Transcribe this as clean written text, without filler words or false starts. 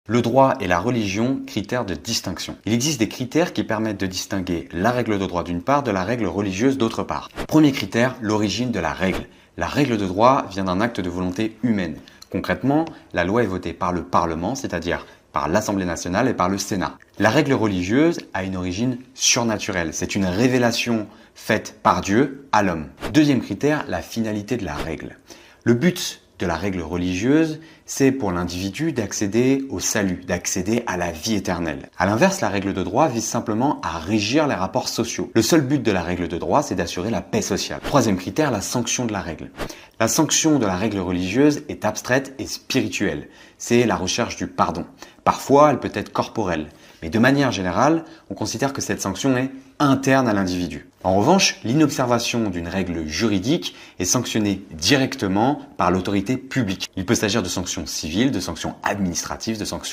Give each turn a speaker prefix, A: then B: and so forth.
A: Le droit et la religion, critères de distinction. Il existe des critères qui permettent de distinguer la règle de droit d'une part de la règle religieuse d'autre part. Premier critère, l'origine de la règle. La règle de droit vient d'un acte de volonté humaine. Concrètement, la loi est votée par le Parlement, c'est-à-dire par l'Assemblée nationale et par le Sénat. La règle religieuse a une origine surnaturelle. C'est une révélation faite par Dieu à l'homme. Deuxième critère, la finalité de la règle. Le but de la règle religieuse, c'est pour l'individu d'accéder au salut, d'accéder à la vie éternelle. À l'inverse, la règle de droit vise simplement à régir les rapports sociaux. Le seul but de la règle de droit, c'est d'assurer la paix sociale. Troisième critère, la sanction de la règle. La sanction de la règle religieuse est abstraite et spirituelle. C'est la recherche du pardon. Parfois, elle peut être corporelle. Mais de manière générale, on considère que cette sanction est interne à l'individu. En revanche, l'inobservation d'une règle juridique est sanctionnée directement par l'autorité publique. Il peut s'agir de sanctions civiles, de sanctions administratives, de sanctions